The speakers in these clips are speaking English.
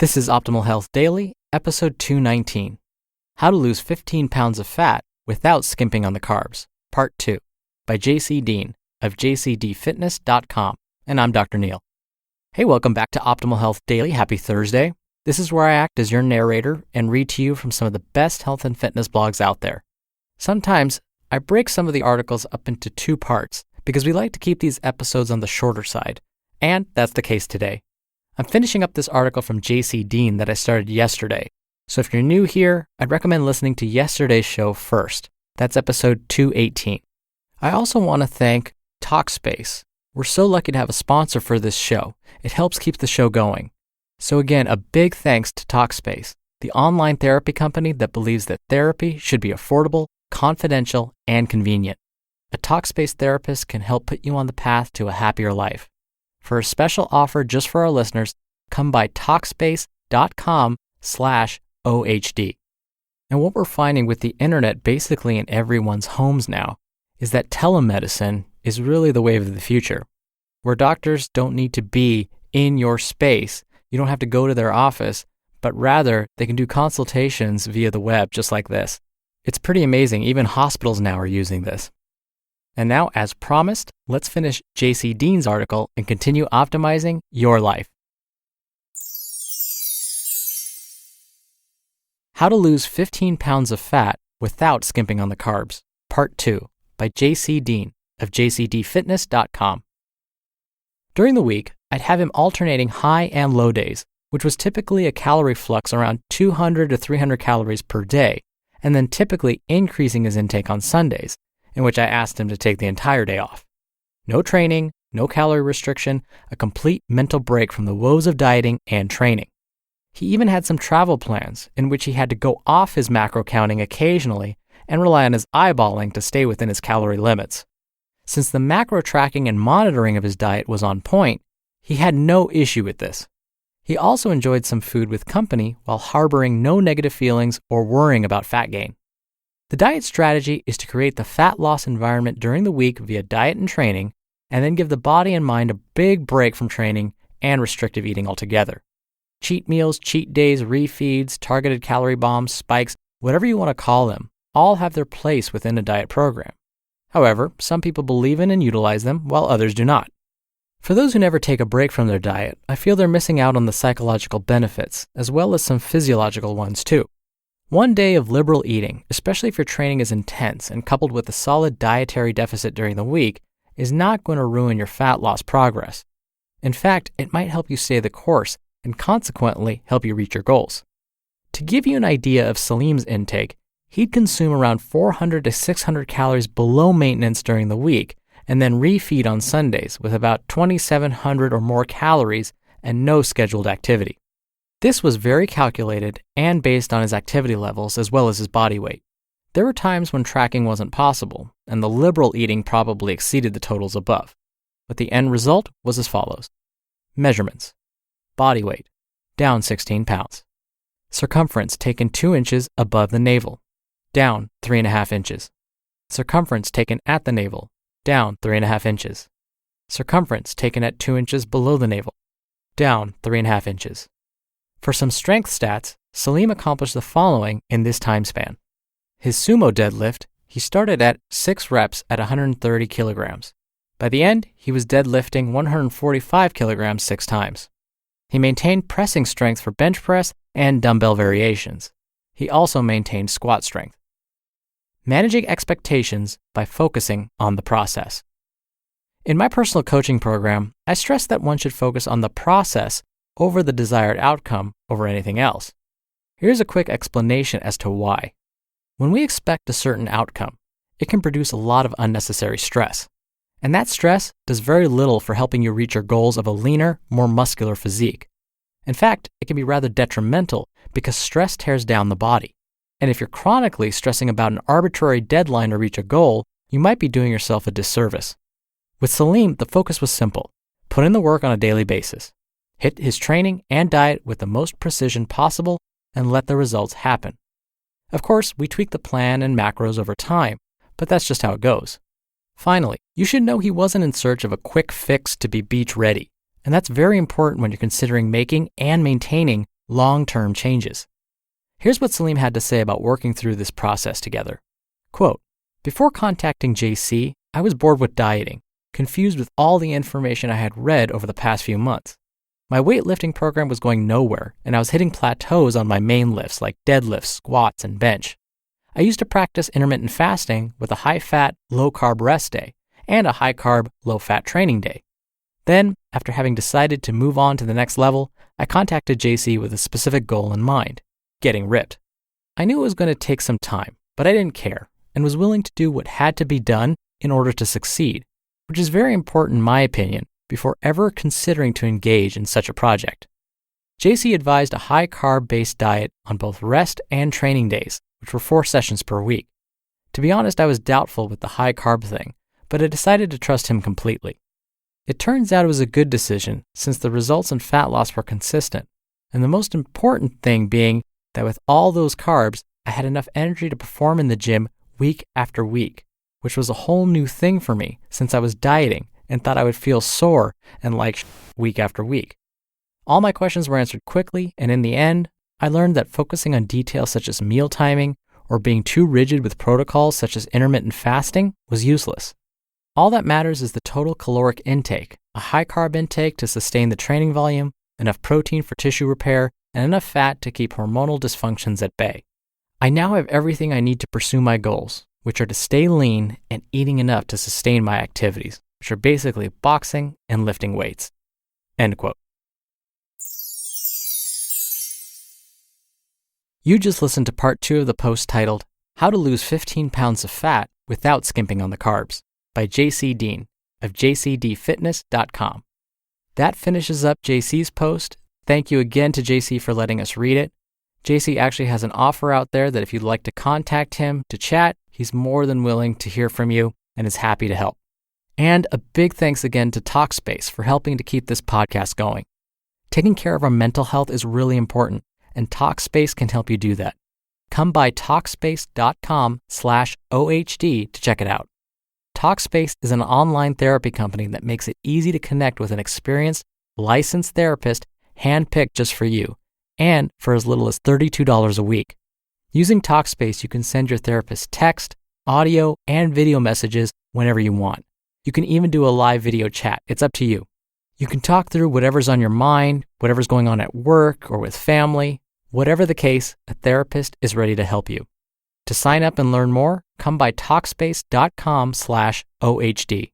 This is Optimal Health Daily, episode 219. How to Lose 15 Pounds of Fat Without Skimping on the Carbs, part 2, by Deen of JCDFitness.com. And I'm Dr. Neil. Hey, welcome back to Optimal Health Daily. Happy Thursday. This is where I act as your narrator and read to you from some of the best health and fitness blogs out there. Sometimes I break some of the articles up into two parts because we like to keep these episodes on the shorter side. And that's the case today. I'm finishing up this article from Deen that I started yesterday. So if you're new here, I'd recommend listening to yesterday's show first. That's episode 218. I also want to thank Talkspace. We're so lucky to have a sponsor for this show. It helps keep the show going. So again, a big thanks to Talkspace, the online therapy company that believes that therapy should be affordable, confidential, and convenient. A Talkspace therapist can help put you on the path to a happier life. For a special offer just for our listeners, come by Talkspace.com/OHD. And what we're finding with the internet basically in everyone's homes now is that telemedicine is really the wave of the future, where doctors don't need to be in your space. You don't have to go to their office, but rather they can do consultations via the web just like this. It's pretty amazing. Even hospitals now are using this. And now, as promised, let's finish JC Dean's article and continue optimizing your life. How to Lose 15 Pounds of Fat Without Skimping on the Carbs, Part 2, by JC Deen of JCDFitness.com. During the week, I'd have him alternating high and low days, which was typically a calorie flux around 200 to 300 calories per day, and then typically increasing his intake on Sundays, in which I asked him to take the entire day off. No training, no calorie restriction, a complete mental break from the woes of dieting and training. He even had some travel plans in which he had to go off his macro counting occasionally and rely on his eyeballing to stay within his calorie limits. Since the macro tracking and monitoring of his diet was on point, he had no issue with this. He also enjoyed some food with company while harboring no negative feelings or worrying about fat gain. The diet strategy is to create the fat loss environment during the week via diet and training, and then give the body and mind a big break from training and restrictive eating altogether. Cheat meals, cheat days, refeeds, targeted calorie bombs, spikes, whatever you want to call them, all have their place within a diet program. However, some people believe in and utilize them, while others do not. For those who never take a break from their diet, I feel they're missing out on the psychological benefits, as well as some physiological ones too. One day of liberal eating, especially if your training is intense and coupled with a solid dietary deficit during the week, is not going to ruin your fat loss progress. In fact, it might help you stay the course and consequently help you reach your goals. To give you an idea of Salim's intake, he'd consume around 400 to 600 calories below maintenance during the week and then refeed on Sundays with about 2,700 or more calories and no scheduled activity. This was very calculated and based on his activity levels as well as his body weight. There were times when tracking wasn't possible, and the liberal eating probably exceeded the totals above. But the end result was as follows. Measurements. Body weight, down 16 pounds. Circumference taken 2 inches above the navel, down 3.5 inches. Circumference taken at the navel, down 3.5 inches. Circumference taken at 2 inches below the navel, down 3.5 inches. For some strength stats, Salim accomplished the following in this time span. His sumo deadlift, he started at 6 reps at 130 kilograms. By the end, he was deadlifting 145 kilograms 6 times. He maintained pressing strength for bench press and dumbbell variations. He also maintained squat strength. Managing expectations by focusing on the process. In my personal coaching program, I stress that one should focus on the process over the desired outcome over anything else. Here's a quick explanation as to why. When we expect a certain outcome, it can produce a lot of unnecessary stress. And that stress does very little for helping you reach your goals of a leaner, more muscular physique. In fact, it can be rather detrimental because stress tears down the body. And if you're chronically stressing about an arbitrary deadline to reach a goal, you might be doing yourself a disservice. With Salim, the focus was simple. Put in the work on a daily basis. Hit his training and diet with the most precision possible and let the results happen. Of course, we tweak the plan and macros over time, but that's just how it goes. Finally, you should know he wasn't in search of a quick fix to be beach ready, and that's very important when you're considering making and maintaining long-term changes. Here's what Salim had to say about working through this process together. Quote, "Before contacting JC, I was bored with dieting, confused with all the information I had read over the past few months. My weightlifting program was going nowhere, and I was hitting plateaus on my main lifts like deadlifts, squats, and bench. I used to practice intermittent fasting with a high-fat, low-carb rest day and a high-carb, low-fat training day. Then, after having decided to move on to the next level, I contacted JC with a specific goal in mind, getting ripped. I knew it was going to take some time, but I didn't care and was willing to do what had to be done in order to succeed, which is very important in my opinion before ever considering to engage in such a project. JC advised a high-carb based diet on both rest and training days, which were 4 sessions per week. To be honest, I was doubtful with the high-carb thing, but I decided to trust him completely. It turns out it was a good decision since the results in fat loss were consistent, and the most important thing being that with all those carbs, I had enough energy to perform in the gym week after week, which was a whole new thing for me since I was dieting and thought I would feel sore and like week after week. All my questions were answered quickly, and in the end, I learned that focusing on details such as meal timing or being too rigid with protocols such as intermittent fasting was useless. All that matters is the total caloric intake, a high-carb intake to sustain the training volume, enough protein for tissue repair, and enough fat to keep hormonal dysfunctions at bay. I now have everything I need to pursue my goals, which are to stay lean and eating enough to sustain my activities, which are basically boxing and lifting weights." End quote. You just listened to part 2 of the post titled, "How to Lose 15 Pounds of Fat Without Skimping on the Carbs" by JC Deen of JCDFitness.com. That finishes up JC's post. Thank you again to JC for letting us read it. JC actually has an offer out there that if you'd like to contact him to chat, he's more than willing to hear from you and is happy to help. And a big thanks again to Talkspace for helping to keep this podcast going. Taking care of our mental health is really important, and Talkspace can help you do that. Come by Talkspace.com/OHD to check it out. Talkspace is an online therapy company that makes it easy to connect with an experienced, licensed therapist handpicked just for you, and for as little as $32 a week. Using Talkspace, you can send your therapist text, audio, and video messages whenever you want. You can even do a live video chat. It's up to you. You can talk through whatever's on your mind, whatever's going on at work or with family. Whatever the case, a therapist is ready to help you. To sign up and learn more, come by Talkspace.com/OHD.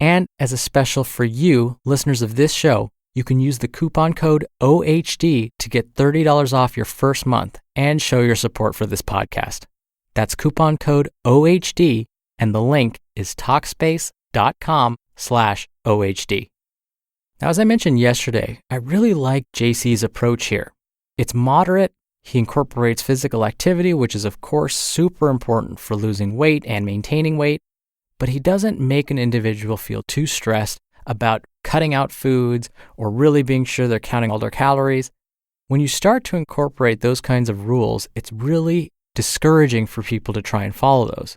And as a special for you, listeners of this show, you can use the coupon code OHD to get $30 off your first month and show your support for this podcast. That's coupon code OHD, and the link is Talkspace.com/OHD. Now, as I mentioned yesterday, I really like JC's approach here. It's moderate. He incorporates physical activity, which is of course super important for losing weight and maintaining weight, but he doesn't make an individual feel too stressed about cutting out foods or really being sure they're counting all their calories. When you start to incorporate those kinds of rules, it's really discouraging for people to try and follow those.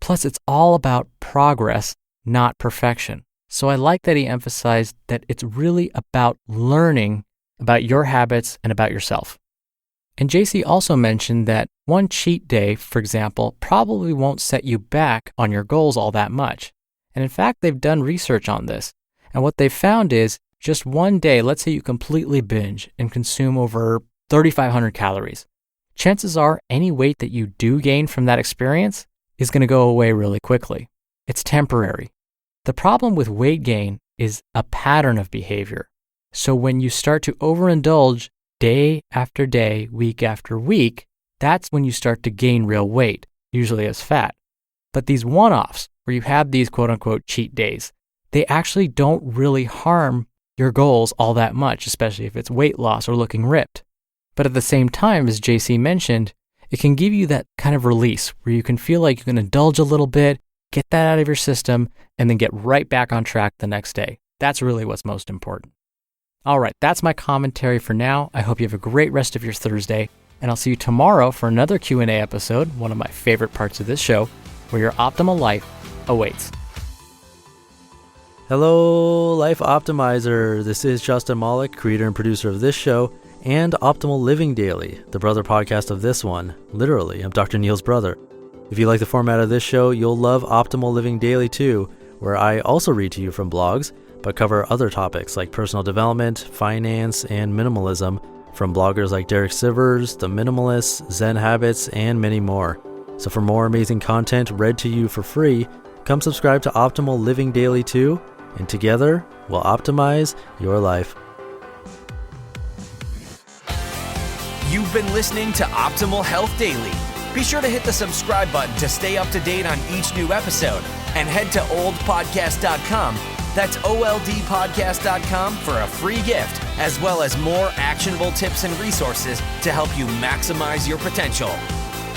Plus, it's all about progress, not perfection. So I like that he emphasized that it's really about learning about your habits and about yourself. And JC also mentioned that one cheat day, for example, probably won't set you back on your goals all that much. And in fact, they've done research on this. And what they've found is just one day, let's say you completely binge and consume over 3,500 calories. Chances are any weight that you do gain from that experience is going to go away really quickly. It's temporary. The problem with weight gain is a pattern of behavior. So when you start to overindulge day after day, week after week, that's when you start to gain real weight, usually as fat. But these one-offs, where you have these quote-unquote cheat days, they actually don't really harm your goals all that much, especially if it's weight loss or looking ripped. But at the same time, as JC mentioned, it can give you that kind of release where you can feel like you can indulge a little bit, get that out of your system, and then get right back on track the next day. That's really what's most important. All right, that's my commentary for now. I hope you have a great rest of your Thursday, and I'll see you tomorrow for another Q&A episode, one of my favorite parts of this show, where your optimal life awaits. Hello, Life Optimizer. This is Justin Malik, creator and producer of this show and Optimal Living Daily, the brother podcast of this one. Literally, I'm Dr. Neil's brother. If you like the format of this show, you'll love Optimal Living Daily too, where I also read to you from blogs, but cover other topics like personal development, finance, and minimalism from bloggers like Derek Sivers, The Minimalists, Zen Habits, and many more. So for more amazing content read to you for free, come subscribe to Optimal Living Daily too, and together we'll optimize your life. You've been listening to Optimal Health Daily. Be sure to hit the subscribe button to stay up to date on each new episode, and head to oldpodcast.com. That's oldpodcast.com for a free gift, as well as more actionable tips and resources to help you maximize your potential.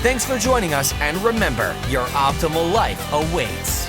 Thanks for joining us, and remember, your optimal life awaits.